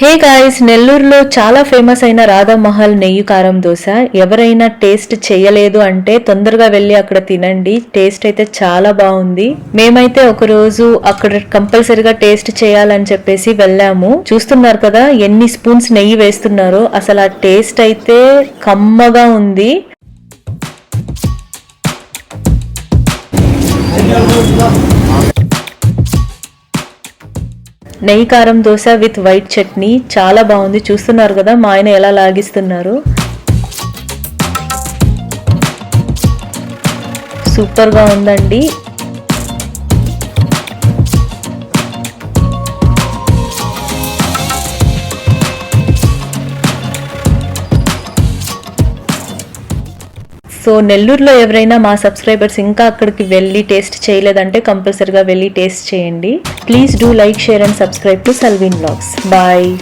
Hey guys, నెల్లూరులో చాలా famous అయిన రాధామహల్ నెయ్యి కారం దోశ ఎవరైనా టేస్ట్ చేయలేదు అంటే తొందరగా వెళ్ళి అక్కడ తినండి. టేస్ట్ అయితే చాలా బాగుంది. మేమైతే ఒక రోజు అక్కడ కంపల్సరిగా టేస్ట్ చేయాలని చెప్పేసి వెళ్ళాము. చూస్తున్నారు కదా ఎన్ని స్పూన్స్ నెయ్యి వేస్తున్నారో. అసలు ఆ టేస్ట్ అయితే కమ్మగా ఉంది. నెయ్యి కారం దోశ విత్ వైట్ చట్నీ చాలా బాగుంది. చూస్తున్నారు కదా మా ఆయన ఎలా లాగిస్తున్నారు. సూపర్ గా ఉందండి. సో నెల్లూరులో ఎవరైనా మా సబ్స్క్రైబర్స్ ఇంకా అక్కడికి వెళ్ళి టేస్ట్ చేయలేదంటే కంపల్సరిగా వెళ్ళి టేస్ట్ చేయండి. Please do like, share and subscribe to Salveen vlogs. Bye.